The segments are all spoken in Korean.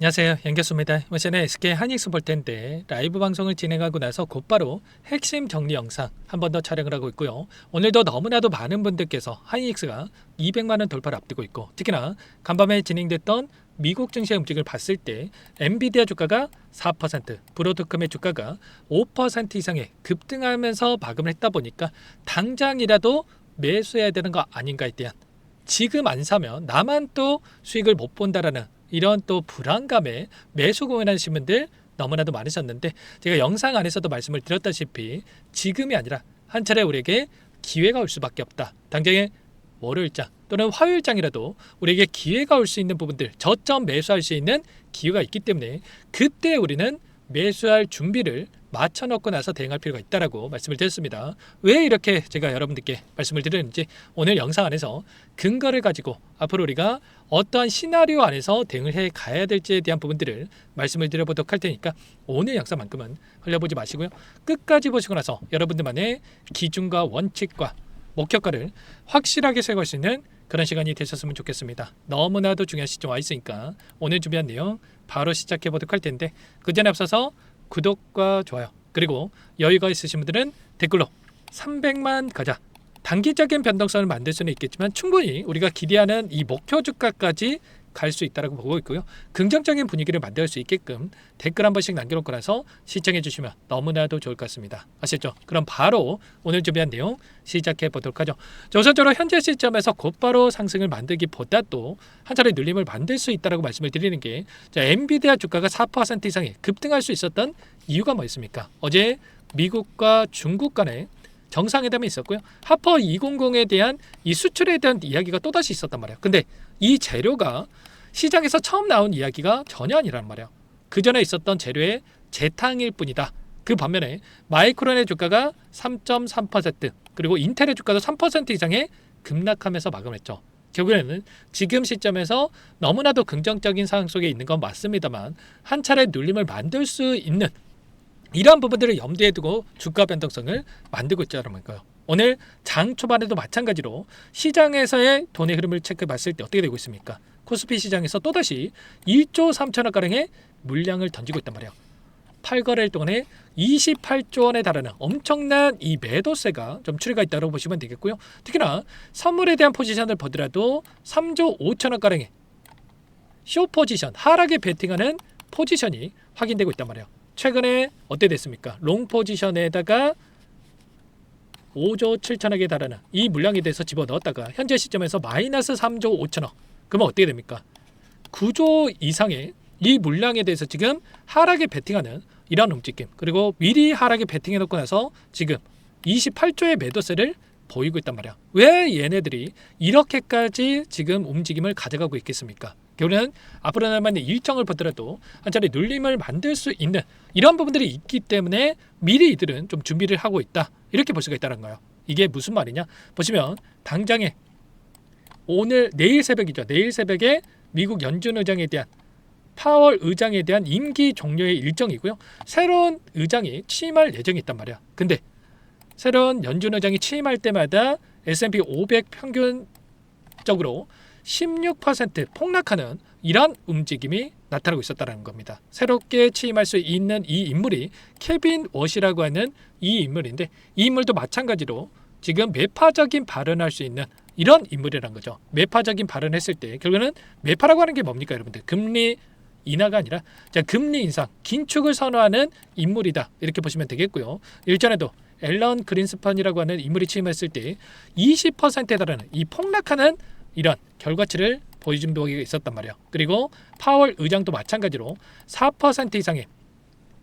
안녕하세요, 연결수입니다. 이번 시간에 SK 하이닉스 볼 텐데 라이브 방송을 진행하고 나서 곧바로 핵심 정리 영상 한 번 더 촬영을 하고 있고요. 오늘도 너무나도 많은 분들께서 하이닉스가 200만 원 돌파를 앞두고 있고, 특히나 간밤에 진행됐던 미국 증시의 움직임을 봤을 때 엔비디아 주가가 4%, 브로드컴의 주가가 5% 이상의 급등하면서 마감을 했다 보니까 당장이라도 매수해야 되는 거 아닌가에 대한, 지금 안 사면 나만 또 수익을 못 본다라는 이런 또 불안감에 매수 고민하시는 분들 너무나도 많으셨는데, 제가 영상 안에서도 말씀을 드렸다시피 지금이 아니라 한 차례 우리에게 기회가 올 수밖에 없다. 당장에 월요일장 또는 화요일장이라도 우리에게 기회가 올 수 있는 부분들, 저점 매수할 수 있는 기회가 있기 때문에 그때 우리는 매수할 준비를 맞춰놓고 나서 대응할 필요가 있다라고 말씀을 드렸습니다. 왜 이렇게 제가 여러분들께 말씀을 드렸는지 오늘 영상 안에서 근거를 가지고 앞으로 우리가 어떠한 시나리오 안에서 대응을 해 가야 될지에 대한 부분들을 말씀을 드려보도록 할 테니까 오늘 영상만큼은 흘려보지 마시고요. 끝까지 보시고 나서 여러분들만의 기준과 원칙과 목표가를 확실하게 세울 수 있는 그런 시간이 되셨으면 좋겠습니다. 너무나도 중요한 시점 와 있으니까 오늘 준비한 내용 바로 시작해 보도록 할 텐데, 그 전에 앞서서 구독과 좋아요, 그리고 여유가 있으신 분들은 댓글로 300만 가자. 단기적인 변동성을 만들 수는 있겠지만 충분히 우리가 기대하는 이 목표 주가까지 갈 수 있다고 보고 있고요. 긍정적인 분위기를 만들 수 있게끔 댓글 한 번씩 남겨놓고 나서 시청해 주시면 너무나도 좋을 것 같습니다. 아시죠? 그럼 바로 오늘 준비한 내용 시작해 보도록 하죠. 우선적으로 현재 시점에서 곧바로 상승을 만들기보다도 한 차례 눌림을 만들 수 있다고 말씀을 드리는 게, 엔비디아 주가가 4% 이상의 급등할 수 있었던 이유가 뭐였습니까? 어제 미국과 중국 간에 정상회담이 있었고요. 하퍼 200에 대한 이 수출에 대한 이야기가 또다시 있었단 말이에요. 근데 이 재료가 시장에서 처음 나온 이야기가 전혀 아니란 말이에요. 그 전에 있었던 재료의 재탕일 뿐이다. 그 반면에 마이크론의 주가가 3.3%, 그리고 인텔의 주가도 3% 이상의 급락하면서 마감했죠. 결국에는 지금 시점에서 너무나도 긍정적인 상황 속에 있는 건 맞습니다만 한 차례 눌림을 만들 수 있는 이러한 부분들을 염두에 두고 주가 변동성을 만들고 있다는 거예요. 오늘 장 초반에도 마찬가지로 시장에서의 돈의 흐름을 체크해 봤을 때 어떻게 되고 있습니까? 코스피 시장에서 또다시 1조 3천억가량의 물량을 던지고 있단 말이에요. 8거래일 동안에 28조 원에 달하는 엄청난 이 매도세가 좀 추리가 있다고 보시면 되겠고요. 특히나 선물에 대한 포지션을 보더라도 3조 5천억가량의 쇼 포지션, 하락에 베팅하는 포지션이 확인되고 있단 말이에요. 최근에 어때 됐습니까? 롱 포지션에다가 5조 7천억에 달하는 이 물량에 대해서 집어넣었다가 현재 시점에서 마이너스 3조 5천억. 그러면 어떻게 됩니까? 9조 이상의 이 물량에 대해서 지금 하락에 베팅하는 이런 움직임, 그리고 미리 하락에 베팅해놓고 나서 지금 28조의 매도세를 보이고 있단 말이야. 왜 얘네들이 이렇게까지 지금 움직임을 가져가고 있겠습니까? 결국은 앞으로 남은 일정을 보더라도 한 차례 눌림을 만들 수 있는 이런 부분들이 있기 때문에 미리 이들은 좀 준비를 하고 있다, 이렇게 볼 수가 있다는 거예요. 이게 무슨 말이냐? 보시면 당장에 내일 새벽이죠. 내일 새벽에 미국 연준 의장에 대한 파월 의장에 대한 임기 종료의 일정이고요. 새로운 의장이 취임할 예정이 있단 말이야. 근데 새로운 연준 의장이 취임할 때마다 S&P 500 평균적으로 16% 폭락하는 이런 움직임이 나타나고 있었다는 겁니다. 새롭게 취임할 수 있는 이 인물이 케빈 워시라고 하는 이 인물인데, 이 인물도 마찬가지로 지금 매파적인 발언할 수 있는 이런 인물이란 거죠. 매파적인 발언을 했을 때 결국에는 매파라고 하는 게 뭡니까 여러분들? 금리 인하가 아니라 금리 인상, 긴축을 선호하는 인물이다, 이렇게 보시면 되겠고요. 일전에도 앨런 그린스판이라고 하는 인물이 취임했을 때 20%에 달하는 이 폭락하는 이런 결과치를 보여준 적이 있었단 말이에요. 그리고 파월 의장도 마찬가지로 4% 이상의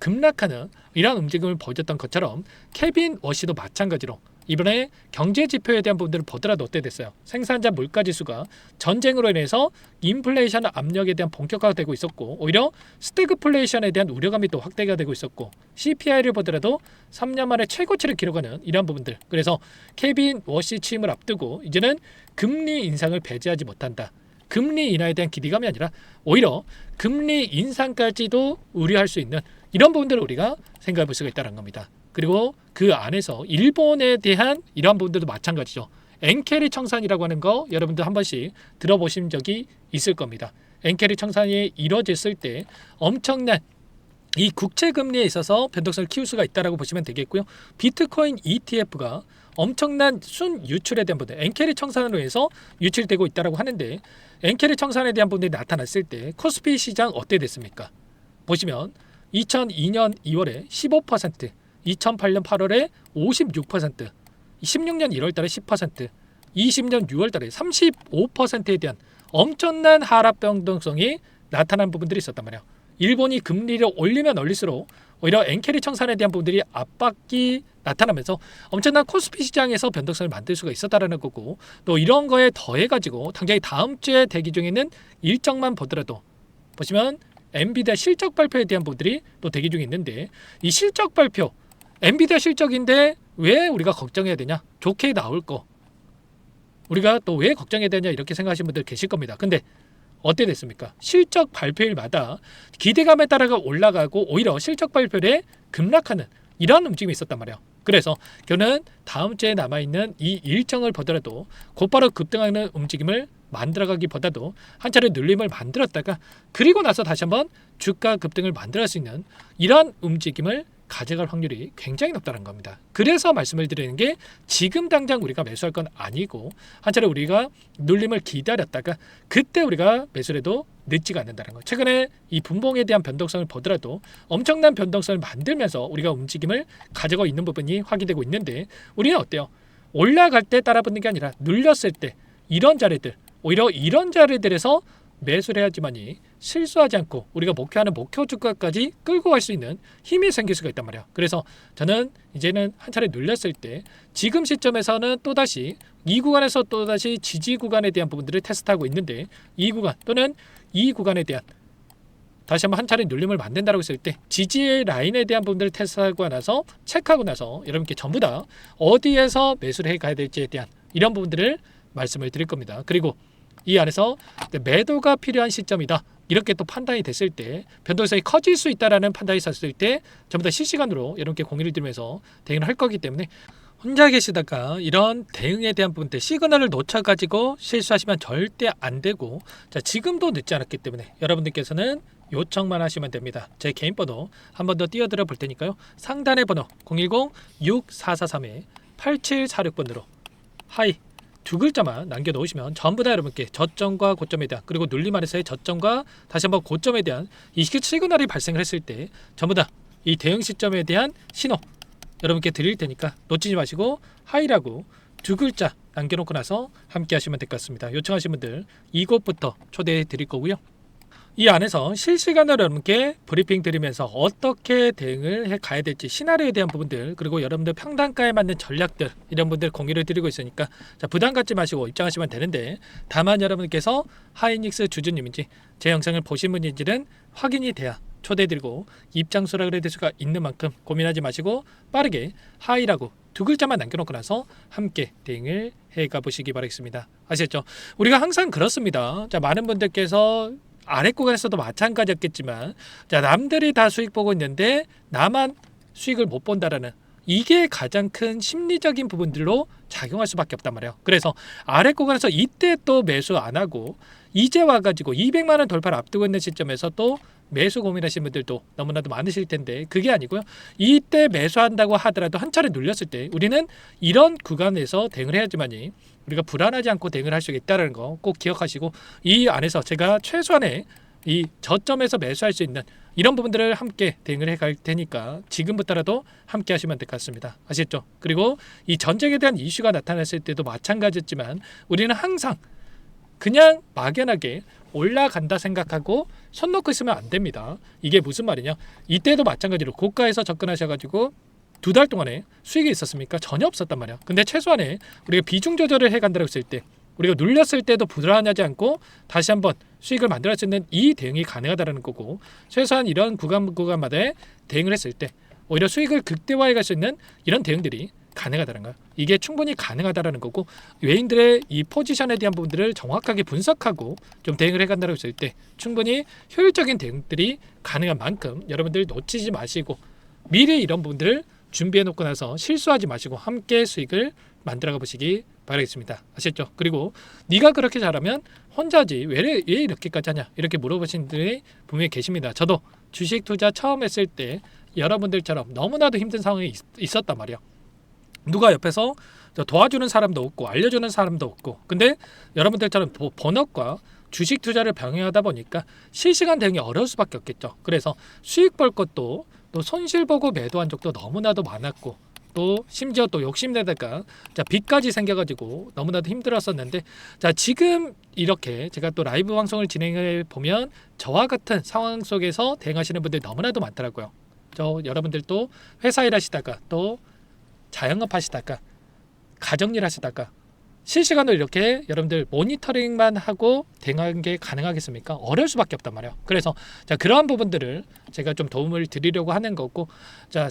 급락하는 이런 움직임을 보여줬던 것처럼 케빈 워시도 마찬가지로 이번에 경제 지표에 대한 부분들을 보더라도 어때 됐어요? 생산자 물가 지수가 전쟁으로 인해서 인플레이션 압력에 대한 본격화가 되고 있었고, 오히려 스태그플레이션에 대한 우려감이 또 확대가 되고 있었고, CPI를 보더라도 3년 만에 최고치를 기록하는 이러한 부분들. 그래서 케빈 워시 취임을 앞두고 이제는 금리 인상을 배제하지 못한다. 금리 인하에 대한 기대감이 아니라 오히려 금리 인상까지도 우려할 수 있는 이런 부분들을 우리가 생각해 볼 수가 있다는 겁니다. 그리고 그 안에서 일본에 대한 이러한 부분들도 마찬가지죠. 엔케리 청산이라고 하는 거 여러분들 한 번씩 들어보신 적이 있을 겁니다. 엔캐리 청산이 이루어졌을 때 엄청난 이 국채 금리에 있어서 변동성을 키울 수가 있다라고 보시면 되겠고요. 비트코인 ETF가 엄청난 순 유출에 대한 부분, 엔캐리 청산으로 해서 유출되고 있다라고 하는데 엔캐리 청산에 대한 부분이 나타났을 때 코스피 시장 어떻게 됐습니까? 보시면 2002년 2월에 15%, 2008년 8월에 56%, 16년 1월달에 10%, 20년 6월달에 35%에 대한 엄청난 하락 변동성이 나타난 부분들이 있었단 말이에요. 일본이 금리를 올리면 올릴수록 오히려 엔캐리 청산에 대한 부분들이 압박이 나타나면서 엄청난 코스피 시장에서 변동성을 만들 수가 있었다라는 거고, 또 이런 거에 더해가지고 당장에 다음 주에 대기 중에 있는 일정만 보더라도 보시면 엔비디아 실적 발표에 대한 부분들이 또 대기 중에 있는데, 이 실적 발표 엔비디아 실적인데 왜 우리가 걱정해야 되냐, 좋게 나올 거 우리가 또 왜 걱정해야 되냐 이렇게 생각하시는 분들 계실 겁니다. 근데 어떻게 됐습니까? 실적 발표일마다 기대감에 따라가 올라가고 오히려 실적 발표에 급락하는 이런 움직임이 있었단 말이에요. 그래서 저는 다음 주에 남아있는 이 일정을 보더라도 곧바로 급등하는 움직임을 만들어가기보다도 한 차례 눌림을 만들었다가 그리고 나서 다시 한번 주가 급등을 만들어갈 수 있는 이런 움직임을 가져갈 확률이 굉장히 높다는 겁니다. 그래서 말씀을 드리는 게 지금 당장 우리가 매수할 건 아니고 한 차례 우리가 눌림을 기다렸다가 그때 우리가 매수를 해도 늦지가 않는다는 거. 최근에 이 분봉에 대한 변동성을 보더라도 엄청난 변동성을 만들면서 우리가 움직임을 가져가고 있는 부분이 확인되고 있는데, 우리는 어때요? 올라갈 때 따라붙는 게 아니라 눌렸을 때 이런 자리들, 오히려 이런 자리들에서 매수를 해야지만이 실수하지 않고 우리가 목표하는 목표 주가까지 끌고 갈 수 있는 힘이 생길 수가 있단 말이야. 그래서 저는 이제는 한 차례 눌렸을 때 지금 시점에서는 또다시 이 구간에서 또다시 지지 구간에 대한 부분들을 테스트하고 있는데, 이 구간 또는 이 구간에 대한 다시 한번 한 차례 눌림을 만든다고 했을 때 지지의 라인에 대한 부분들을 테스트하고 나서 체크하고 나서 여러분께 전부 다 어디에서 매수를 해 가야 될지에 대한 이런 부분들을 말씀을 드릴 겁니다. 그리고 이 안에서 매도가 필요한 시점이다 이렇게 또 판단이 됐을 때, 변동성이 커질 수 있다라는 판단이 있었을 때 전부 다 실시간으로 여러분께 공유를 드리면서 대응을 할 거기 때문에 혼자 계시다가 이런 대응에 대한 부분들 시그널을 놓쳐가지고 실수하시면 절대 안 되고, 자 지금도 늦지 않았기 때문에 여러분들께서는 요청만 하시면 됩니다. 제 개인 번호 한 번 더 띄워드려 볼 테니까요. 상단의 번호 010-6443-8746번으로 하이 두 글자만 남겨놓으시면 전부 다 여러분께 저점과 고점에 대한, 그리고 눌림 안에서의 저점과 다시 한번 고점에 대한 이 시그널이 발생을 했을 때 전부 다 이 대응 시점에 대한 신호 여러분께 드릴 테니까 놓치지 마시고 하이라고 두 글자 남겨놓고 나서 함께 하시면 될 것 같습니다. 요청하신 분들 이곳부터 초대해 드릴 거고요. 이 안에서 실시간으로 여러분께 브리핑 드리면서 어떻게 대응을 해 가야 될지 시나리오에 대한 부분들, 그리고 여러분들 평단가에 맞는 전략들 이런 분들 공유를 드리고 있으니까 자 부담 갖지 마시고 입장하시면 되는데, 다만 여러분께서 하이닉스 주주님인지 제 영상을 보신 분인지는 확인이 돼야 초대해드리고 입장 수락을 해드릴 수가 있는 만큼 고민하지 마시고 빠르게 하이라고 두 글자만 남겨놓고 나서 함께 대응을 해가 보시기 바라겠습니다. 아시겠죠? 우리가 항상 그렇습니다. 자 많은 분들께서 아래 구간에서도 마찬가지였겠지만 자 남들이 다 수익 보고 있는데 나만 수익을 못 본다라는, 이게 가장 큰 심리적인 부분들로 작용할 수밖에 없단 말이에요. 그래서 아래 구간에서 이때 또 매수 안 하고 이제 와가지고 200만 원 돌파를 앞두고 있는 시점에서 또 매수 고민하시는 분들도 너무나도 많으실 텐데, 그게 아니고요. 이때 매수한다고 하더라도 한 차례 눌렸을 때 우리는 이런 구간에서 대응을 해야지만이 우리가 불안하지 않고 대응을 할 수 있다는 거 꼭 기억하시고, 이 안에서 제가 최소한의 이 저점에서 매수할 수 있는 이런 부분들을 함께 대응을 해갈 테니까 지금부터라도 함께 하시면 될 것 같습니다. 아시겠죠? 그리고 이 전쟁에 대한 이슈가 나타났을 때도 마찬가지였지만 우리는 항상 그냥 막연하게 올라간다 생각하고 손 놓고 있으면 안 됩니다. 이게 무슨 말이냐, 이때도 마찬가지로 고가에서 접근하셔가지고 두 달 동안에 수익이 있었습니까? 전혀 없었단 말이야. 근데 최소한의 우리가 비중 조절을 해간다고 했을 때 우리가 눌렸을 때도 불안하지 않고 다시 한번 수익을 만들어낼 수 있는 이 대응이 가능하다는 거고, 최소한 이런 구간마다 대응을 했을 때 오히려 수익을 극대화해 갈 수 있는 이런 대응들이 가능하다는 거야. 이게 충분히 가능하다라는 거고, 외인들의 이 포지션에 대한 부분들을 정확하게 분석하고 좀 대응을 해간다고 했을 때 충분히 효율적인 대응들이 가능한 만큼 여러분들 놓치지 마시고 미리 이런 부분들을 준비해 놓고 나서 실수하지 마시고 함께 수익을 만들어가 보시기 바랍니다. 바라겠습니다. 아셨죠? 그리고 네가 그렇게 잘하면 혼자지 왜 이렇게까지 하냐 이렇게 물어보신 분들이 분명히 계십니다. 저도 주식 투자 처음 했을 때 여러분들처럼 너무나도 힘든 상황이 있었단 말이야. 누가 옆에서 도와주는 사람도 없고 알려주는 사람도 없고, 근데 여러분들처럼 본업과 주식 투자를 병행하다 보니까 실시간 대응이 어려울 수밖에 없겠죠. 그래서 수익 벌 것도 또 손실 보고 매도한 적도 너무나도 많았고, 또 심지어 또 욕심내다가 빚까지 생겨가지고 너무나도 힘들었었는데, 자 지금 이렇게 제가 또 라이브 방송을 진행해 보면 저와 같은 상황 속에서 대응하시는 분들이 너무나도 많더라고요. 여러분들도 회사 일 하시다가 또 자영업 하시다가 가정일 하시다가 실시간으로 이렇게 여러분들 모니터링만 하고 대응하는 게 가능하겠습니까? 어려울 수밖에 없단 말이에요. 그래서 그러한 부분들을 제가 좀 도움을 드리려고 하는 거고,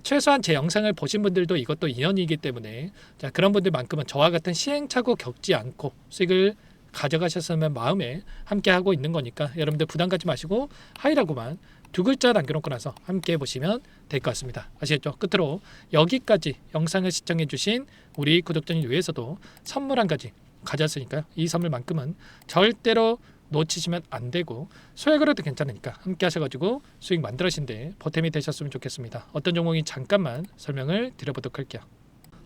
최소한 제 영상을 보신 분들도 이것도 인연이기 때문에 그런 분들만큼은 저와 같은 시행착오 겪지 않고 수익을 가져가셨으면 마음에 함께 하고 있는 거니까 여러분들 부담 갖지 마시고 하이라고만 2글자 남겨놓고 나서 함께 해보시면 될 것 같습니다. 아시겠죠? 끝으로 여기까지 영상을 시청해주신 우리 구독자님 위해서도 선물 한 가지 가져왔으니까요. 이 선물만큼은 절대로 놓치시면 안 되고, 소액으로도 괜찮으니까 함께 하셔가지고 수익 만들어신데 보탬이 되셨으면 좋겠습니다. 어떤 종목이 잠깐만 설명을 드려보도록 할게요.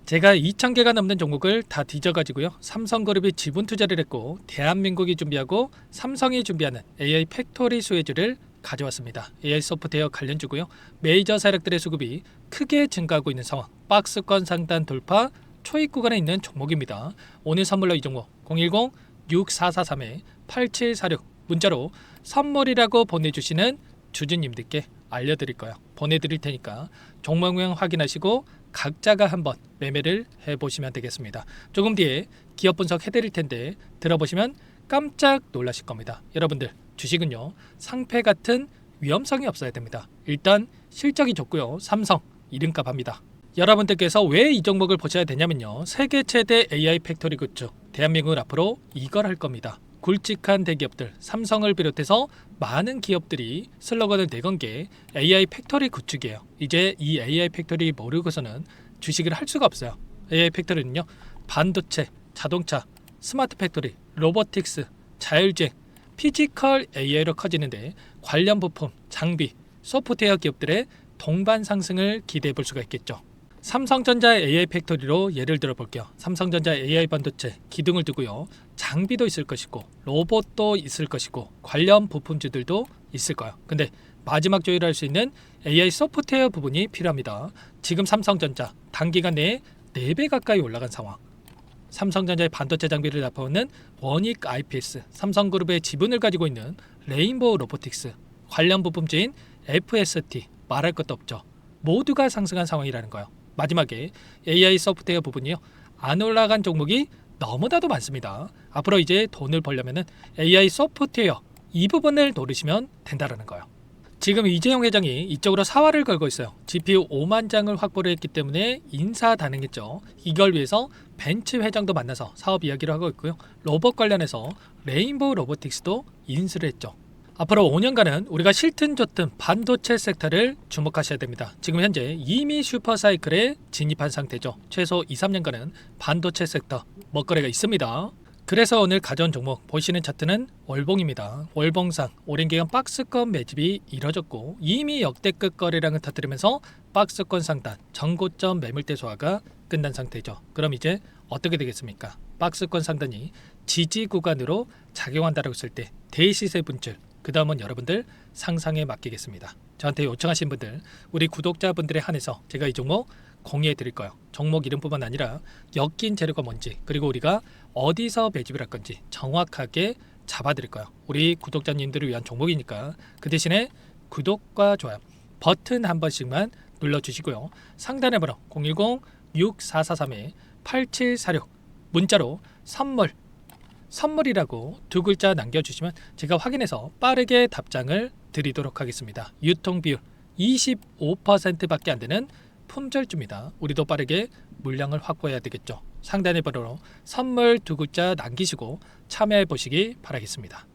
제가 2,000개가 넘는 종목을 다 뒤져가지고요. 삼성그룹이 지분 투자를 했고 대한민국이 준비하고 삼성이 준비하는 AI 팩토리 수혜주를 가져왔습니다. AI 소프트웨어 관련주고요. 메이저 세력들의 수급이 크게 증가하고 있는 상황, 박스권 상단 돌파 초입 구간에 있는 종목입니다. 오늘 선물로 이 종목 010-6443-8746 문자로 선물이라고 보내주시는 주주님들께 알려드릴 거예요. 보내드릴 테니까 종목명 확인하시고 각자가 한번 매매를 해보시면 되겠습니다. 조금 뒤에 기업 분석 해드릴 텐데 들어보시면 깜짝 놀라실 겁니다. 여러분들 주식은요 상패 같은 위험성이 없어야 됩니다. 일단 실적이 좋고요. 삼성 이름값 합니다. 여러분들께서 왜 이 종목을 보셔야 되냐면요, 세계 최대 AI 팩토리 구축, 대한민국은 앞으로 이걸 할 겁니다. 굵직한 대기업들 삼성을 비롯해서 많은 기업들이 슬로건을 내건 게 AI 팩토리 구축이에요. 이제 이 AI 팩토리 모르고서는 주식을 할 수가 없어요. AI 팩토리는요 반도체, 자동차, 스마트 팩토리, 로보틱스, 자율주행, 피지컬 AI로 커지는데 관련 부품, 장비, 소프트웨어 기업들의 동반 상승을 기대해 볼 수가 있겠죠. 삼성전자 AI 팩토리로 예를 들어 볼게요. 삼성전자 AI 반도체 기둥을 두고요. 장비도 있을 것이고 로봇도 있을 것이고 관련 부품주들도 있을 거예요. 근데 마지막 조율할 수 있는 AI 소프트웨어 부분이 필요합니다. 지금 삼성전자 단기간 내에 4배 가까이 올라간 상황. 삼성전자의 반도체 장비를 납품하는 원익 IPS, 삼성그룹의 지분을 가지고 있는 레인보우 로보틱스, 관련 부품주인 FST 말할 것도 없죠. 모두가 상승한 상황이라는 거예요. 마지막에 AI 소프트웨어 부분이요. 안 올라간 종목이 너무나도 많습니다. 앞으로 이제 돈을 벌려면 AI 소프트웨어 이 부분을 노리시면 된다는 거예요. 지금 이재용 회장이 이쪽으로 사활을 걸고 있어요. GPU 5만 장을 확보를 했기 때문에 인사단행했죠. 이걸 위해서 벤츠 회장도 만나서 사업 이야기를 하고 있고요. 로봇 관련해서 레인보우 로보틱스도 인수를 했죠. 앞으로 5년간은 우리가 싫든 좋든 반도체 섹터를 주목하셔야 됩니다. 지금 현재 이미 슈퍼사이클에 진입한 상태죠. 최소 2-3년간은 반도체 섹터 먹거리가 있습니다. 그래서 오늘 가져온 종목 보시는 차트는 월봉입니다. 월봉상 오랜 기간 박스권 매집이 이뤄졌고 이미 역대급 거래량을 터뜨리면서 박스권 상단 전고점 매물대 소화가 끝난 상태죠. 그럼 이제 어떻게 되겠습니까? 박스권 상단이 지지 구간으로 작용한다고 했을 때 대시세 분출, 그 다음은 여러분들 상상에 맡기겠습니다. 저한테 요청하신 분들, 우리 구독자분들에 한해서 제가 이 종목 공유해 드릴 거예요. 종목 이름뿐만 아니라 엮인 재료가 뭔지, 그리고 우리가 어디서 매집을 할 건지 정확하게 잡아 드릴 거예요. 우리 구독자님들을 위한 종목이니까 그 대신에 구독과 좋아요 버튼 한 번씩만 눌러주시고요. 상단의 번호 010-6443-8746 문자로 선물이라고 2글자 남겨주시면 제가 확인해서 빠르게 답장을 드리도록 하겠습니다. 유통비율 25%밖에 안 되는 품절주입니다. 우리도 빠르게 물량을 확보해야 되겠죠. 상단의 번호로 선물 2글자 남기시고 참여해 보시기 바라겠습니다.